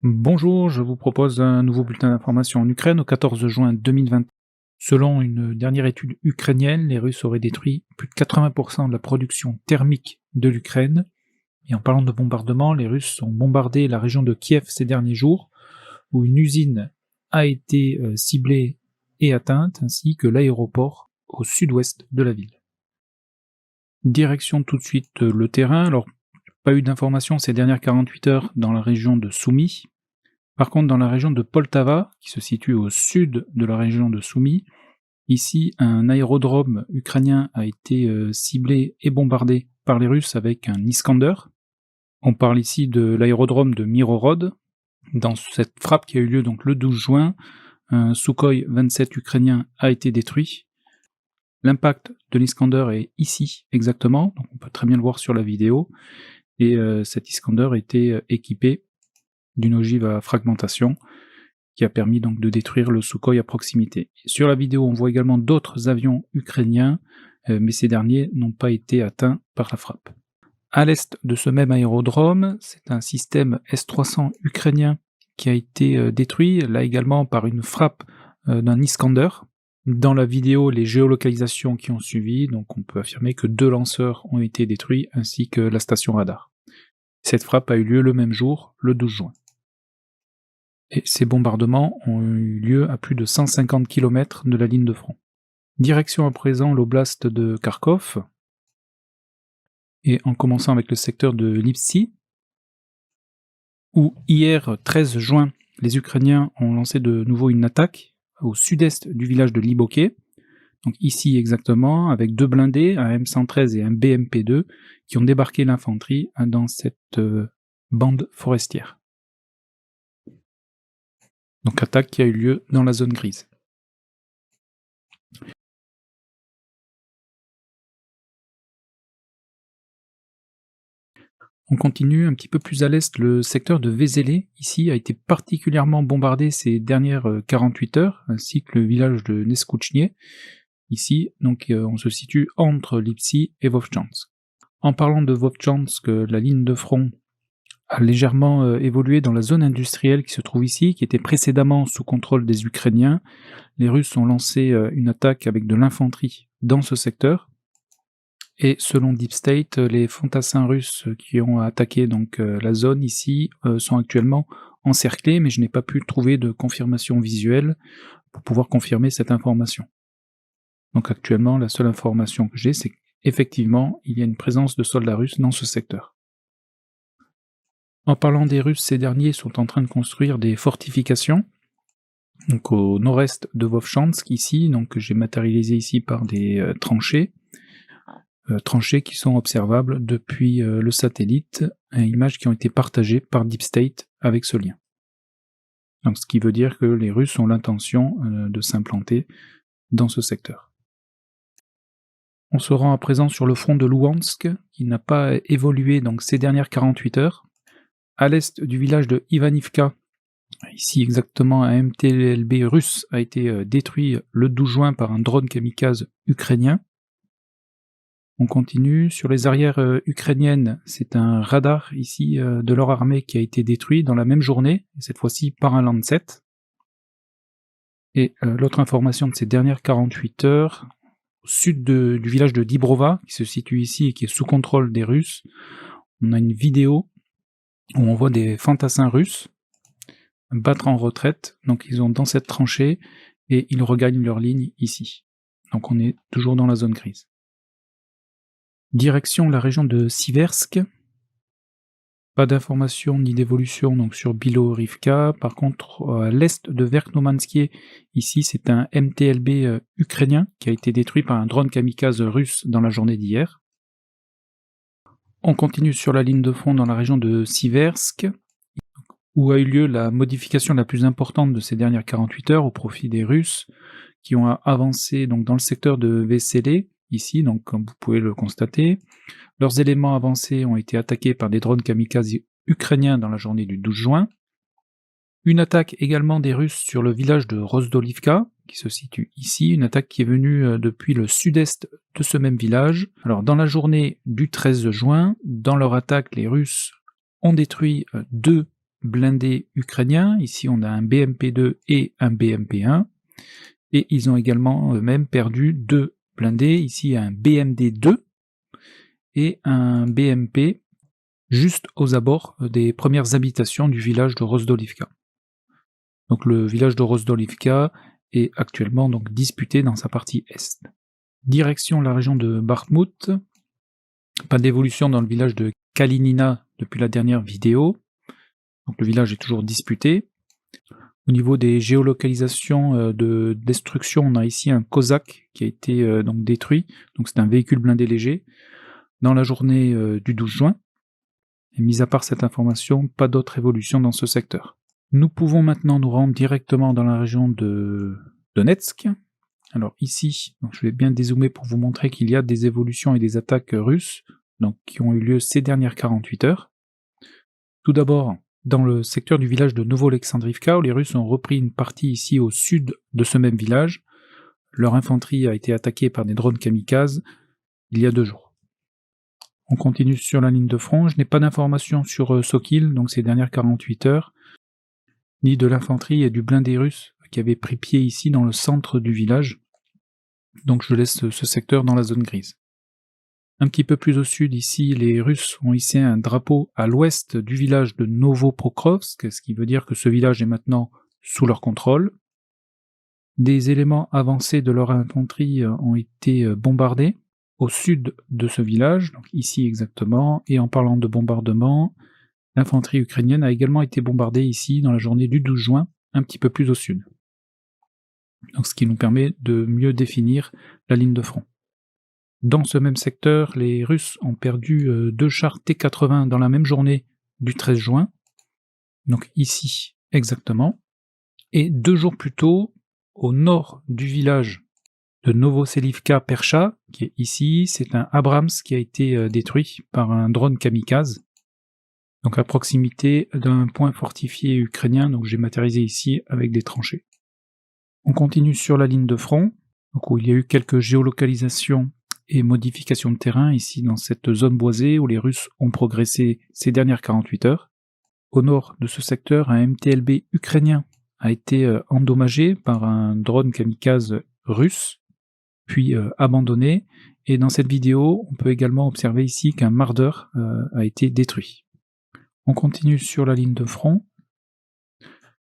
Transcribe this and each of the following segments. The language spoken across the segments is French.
Bonjour, je vous propose un nouveau bulletin d'information en Ukraine au 14 juin 2020. Selon une dernière étude ukrainienne, les Russes auraient détruit plus de 80% de la production thermique de l'Ukraine. Et en parlant de bombardement, les Russes ont bombardé la région de Kiev ces derniers jours, où une usine a été ciblée et atteinte, ainsi que l'aéroport au sud-ouest de la ville. Direction tout de suite le terrain. Alors, pas eu d'informations ces dernières 48 heures dans la région de Soumy. Par contre, dans la région de Poltava, qui se situe au sud de la région de Soumy, ici, un aérodrome ukrainien a été ciblé et bombardé par les Russes avec un Iskander. On parle ici de l'aérodrome de Myrhorod. Dans cette frappe qui a eu lieu donc le 12 juin, un Sukhoi 27 ukrainien a été détruit. L'impact de l'Iskander est ici exactement, donc on peut très bien le voir sur la vidéo, et cet Iskander était équipé d'une ogive à fragmentation qui a permis donc de détruire le Sukhoi à proximité. Sur la vidéo, on voit également d'autres avions ukrainiens, mais ces derniers n'ont pas été atteints par la frappe. À l'est de ce même aérodrome, c'est un système S-300 ukrainien qui a été détruit, là également par une frappe d'un Iskander. Dans la vidéo, les géolocalisations qui ont suivi, donc on peut affirmer que 2 lanceurs ont été détruits, ainsi que la station radar. Cette frappe a eu lieu le même jour, le 12 juin. Et ces bombardements ont eu lieu à plus de 150 km de la ligne de front. Direction à présent l'oblast de Kharkov, et en commençant avec le secteur de Lipsy, où hier 13 juin, les Ukrainiens ont lancé de nouveau une attaque au sud-est du village de Liboké, donc ici exactement, avec 2 blindés, un M113 et un BMP2, qui ont débarqué l'infanterie dans cette bande forestière. Donc attaque qui a eu lieu dans la zone grise. On continue un petit peu plus à l'est, le secteur de Vézelé, ici, a été particulièrement bombardé ces dernières 48 heures, ainsi que le village de Neskouchnie. Ici, donc, on se situe entre Lipsy et Vovchansk. En parlant de Vovchansk, la ligne de front a légèrement évolué dans la zone industrielle qui se trouve ici, qui était précédemment sous contrôle des Ukrainiens. Les Russes ont lancé une attaque avec de l'infanterie dans ce secteur. Et selon Deep State, les fantassins russes qui ont attaqué donc la zone ici sont actuellement encerclés, mais je n'ai pas pu trouver de confirmation visuelle pour pouvoir confirmer cette information. Donc actuellement, la seule information que j'ai, c'est qu'effectivement, il y a une présence de soldats russes dans ce secteur. En parlant des Russes, ces derniers sont en train de construire des fortifications, donc au nord-est de Vovchansk ici, donc j'ai matérialisé ici par des tranchées qui sont observables depuis le satellite, images qui ont été partagées par Deep State avec ce lien. Donc, ce qui veut dire que les Russes ont l'intention de s'implanter dans ce secteur. On se rend à présent sur le front de Louhansk, qui n'a pas évolué donc ces dernières 48 heures. À l'est du village de Ivanivka, ici exactement un MTLB russe a été détruit le 12 juin par un drone kamikaze ukrainien. On continue. Sur les arrières ukrainiennes, c'est un radar ici de leur armée qui a été détruit dans la même journée, cette fois-ci par un Lancet. Et l'autre information de ces dernières 48 heures, au sud du village de Dibrova, qui se situe ici et qui est sous contrôle des Russes, on a une vidéo où on voit des fantassins russes battre en retraite, donc ils sont dans cette tranchée et ils regagnent leur ligne ici. Donc on est toujours dans la zone grise. Direction la région de Siversk. Pas d'informations ni d'évolution donc sur Bilo-Rivka. Par contre, à l'est de Verkhnomansky, ici c'est un MTLB ukrainien qui a été détruit par un drone kamikaze russe dans la journée d'hier. On continue sur la ligne de front dans la région de Siversk, où a eu lieu la modification la plus importante de ces dernières 48 heures au profit des Russes, qui ont avancé donc dans le secteur de Vesele, ici, donc comme vous pouvez le constater. Leurs éléments avancés ont été attaqués par des drones kamikazes ukrainiens dans la journée du 12 juin. Une attaque également des Russes sur le village de Rozdolivka, qui se situe ici, une attaque qui est venue depuis le sud-est de ce même village. Alors dans la journée du 13 juin, dans leur attaque, les Russes ont détruit 2 blindés ukrainiens. Ici, on a un BMP-2 et un BMP-1. Et ils ont également eux-mêmes perdu 2 blindés. Ici, un BMD-2 et un BMP juste aux abords des premières habitations du village de Rozdolivka. Donc le village de Rozdolivka est actuellement donc disputé dans sa partie est. Direction la région de Bakhmout. Pas d'évolution dans le village de Kalinina depuis la dernière vidéo. Donc le village est toujours disputé. Au niveau des géolocalisations de destruction, on a ici un Kozak qui a été donc détruit. Donc c'est un véhicule blindé léger dans la journée du 12 juin. Et mis à part cette information, pas d'autre évolution dans ce secteur. Nous pouvons maintenant nous rendre directement dans la région de Donetsk. Alors ici, donc je vais bien dézoomer pour vous montrer qu'il y a des évolutions et des attaques russes donc, qui ont eu lieu ces dernières 48 heures. Tout d'abord, dans le secteur du village de Novo-Alexandrivka, où les Russes ont repris une partie ici au sud de ce même village. Leur infanterie a été attaquée par des drones kamikazes il y a 2 jours. On continue sur la ligne de front. Je n'ai pas d'informations sur Sokil, donc ces dernières 48 heures, ni de l'infanterie et du blindé russe qui avait pris pied ici dans le centre du village. Donc je laisse ce secteur dans la zone grise. Un petit peu plus au sud, ici, les Russes ont hissé un drapeau à l'ouest du village de Novopokrovsk, ce qui veut dire que ce village est maintenant sous leur contrôle. Des éléments avancés de leur infanterie ont été bombardés au sud de ce village, donc ici exactement, et en parlant de bombardement, l'infanterie ukrainienne a également été bombardée ici dans la journée du 12 juin, un petit peu plus au sud. Donc ce qui nous permet de mieux définir la ligne de front. Dans ce même secteur, les Russes ont perdu 2 chars T-80 dans la même journée du 13 juin, donc ici exactement, et 2 jours plus tôt, au nord du village de Novoselivka-Percha, qui est ici, c'est un Abrams qui a été détruit par un drone kamikaze, donc à proximité d'un point fortifié ukrainien, donc j'ai matérialisé ici avec des tranchées. On continue sur la ligne de front, donc où il y a eu quelques géolocalisations et modifications de terrain ici dans cette zone boisée où les Russes ont progressé ces dernières 48 heures. Au nord de ce secteur, un MTLB ukrainien a été endommagé par un drone kamikaze russe, puis abandonné, et dans cette vidéo, on peut également observer ici qu'un Marder a été détruit. On continue sur la ligne de front.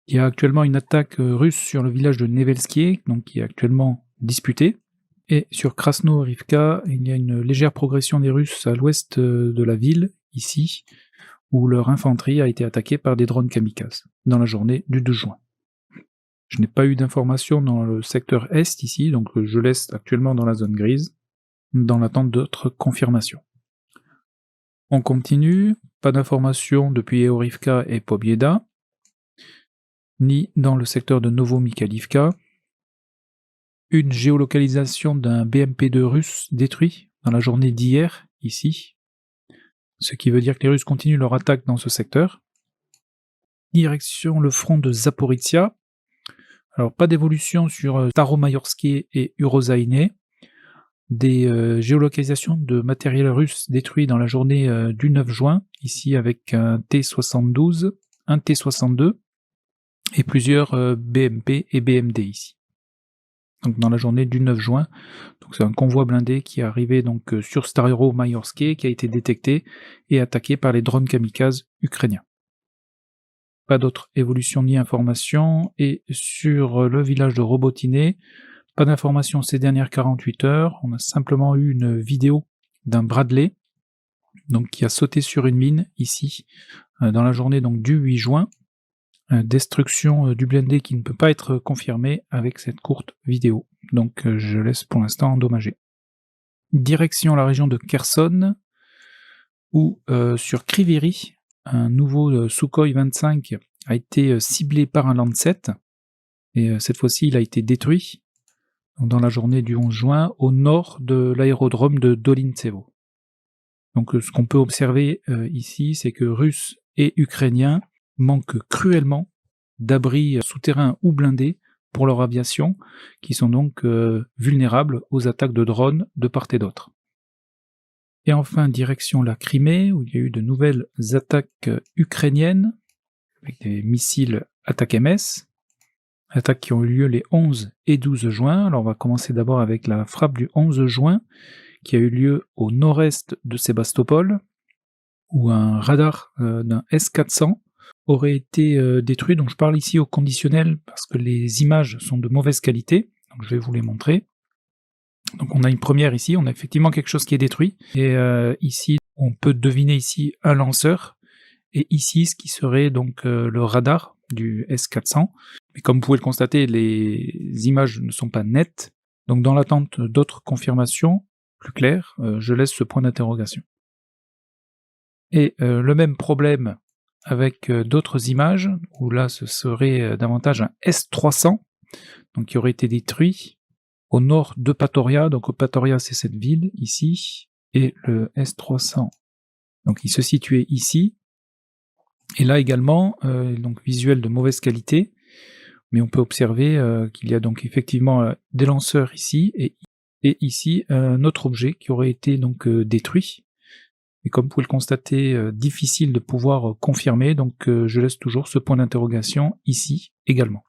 Il y a actuellement une attaque russe sur le village de Nevelskiy, donc qui est actuellement disputé. Et sur Krasno-Rivka, il y a une légère progression des Russes à l'ouest de la ville, ici, où leur infanterie a été attaquée par des drones kamikazes, dans la journée du 12 juin. Je n'ai pas eu d'informations dans le secteur est ici, donc je laisse actuellement dans la zone grise, dans l'attente d'autres confirmations. On continue, pas d'informations depuis Eorivka et Pobieda, ni dans le secteur de Novo-Mikhaïlivka. Une géolocalisation d'un BMP-2 russe détruit dans la journée d'hier, ici, ce qui veut dire que les Russes continuent leur attaque dans ce secteur. Direction le front de Zaporizhia. Alors pas d'évolution sur Staromayorsky et Urozaïne. Des géolocalisations de matériel russe détruit dans la journée du 9 juin, ici avec un T-72, un T-62 et plusieurs BMP et BMD ici. Donc dans la journée du 9 juin, donc c'est un convoi blindé qui est arrivé donc sur Staromayorsky, qui a été détecté et attaqué par les drones kamikazes ukrainiens. Pas d'autre évolution ni information, et sur le village de Robotiné, pas d'informations ces dernières 48 heures, on a simplement eu une vidéo d'un Bradley, donc qui a sauté sur une mine ici, dans la journée donc du 8 juin, destruction du blindé qui ne peut pas être confirmée avec cette courte vidéo, donc je laisse pour l'instant endommager. Direction la région de Kherson, où sur Kriviri, un nouveau Sukhoi 25 a été ciblé par un Lancet, et cette fois-ci il a été détruit dans la journée du 11 juin au nord de l'aérodrome de Dolintsevo. Donc ce qu'on peut observer ici, c'est que Russes et Ukrainiens manquent cruellement d'abris souterrains ou blindés pour leur aviation, qui sont donc vulnérables aux attaques de drones de part et d'autre. Et enfin, direction la Crimée, où il y a eu de nouvelles attaques ukrainiennes. avec des missiles attaques-MS, attaques qui ont eu lieu les 11 et 12 juin. Alors on va commencer d'abord avec la frappe du 11 juin, qui a eu lieu au nord-est de Sébastopol, où un radar d'un S-400 aurait été détruit. Donc je parle ici au conditionnel parce que les images sont de mauvaise qualité, donc je vais vous les montrer. Donc on a une première ici, on a effectivement quelque chose qui est détruit, et ici on peut deviner ici un lanceur, et ici ce qui serait donc le radar du S-400. Mais comme vous pouvez le constater, les images ne sont pas nettes, donc dans l'attente d'autres confirmations plus claires, je laisse ce point d'interrogation. Et le même problème avec d'autres images, où là ce serait davantage un S-300, donc qui aurait été détruit au nord de Pretoria. Donc Pretoria c'est cette ville ici, et le S-300, donc il se situait ici, et là également, donc visuel de mauvaise qualité, mais on peut observer qu'il y a donc effectivement des lanceurs ici, et ici un autre objet qui aurait été donc détruit. Et comme vous pouvez le constater, difficile de pouvoir confirmer, donc je laisse toujours ce point d'interrogation ici également.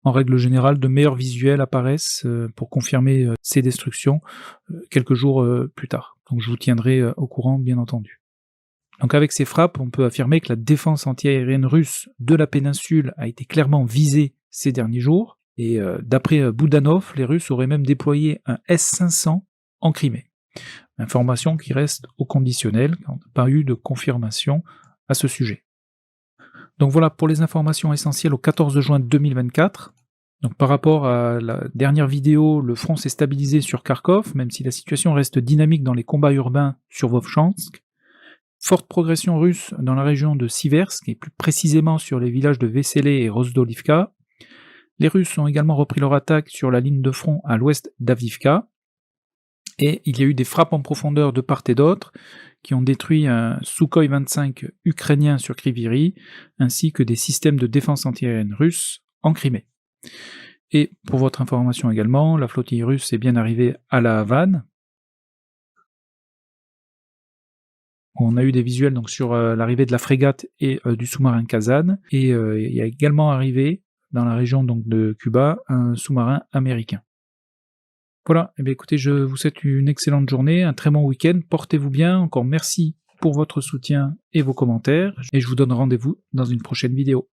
En règle générale, de meilleurs visuels apparaissent pour confirmer ces destructions quelques jours plus tard. Donc je vous tiendrai au courant, bien entendu. Donc avec ces frappes, on peut affirmer que la défense antiaérienne russe de la péninsule a été clairement visée ces derniers jours, et d'après Boudanov, les Russes auraient même déployé un S-500 en Crimée. Information qui reste au conditionnel, car on n'a pas eu de confirmation à ce sujet. Donc voilà pour les informations essentielles au 14 juin 2024. Donc par rapport à la dernière vidéo, le front s'est stabilisé sur Kharkov, même si la situation reste dynamique dans les combats urbains sur Vovchansk. Forte progression russe dans la région de Siversk, et plus précisément sur les villages de Veselé et Rozdolivka. Les Russes ont également repris leur attaque sur la ligne de front à l'ouest d'Avdivka, et il y a eu des frappes en profondeur de part et d'autre, qui ont détruit un Sukhoi 25 ukrainien sur Kryvyi, ainsi que des systèmes de défense antiaérienne russes en Crimée. Et pour votre information également, la flottille russe est bien arrivée à la Havane. On a eu des visuels donc sur l'arrivée de la frégate et du sous-marin Kazan, et il y a également arrivé dans la région donc de Cuba un sous-marin américain. Voilà, et bien écoutez, je vous souhaite une excellente journée, un très bon week-end, portez-vous bien, encore merci pour votre soutien et vos commentaires, et je vous donne rendez-vous dans une prochaine vidéo.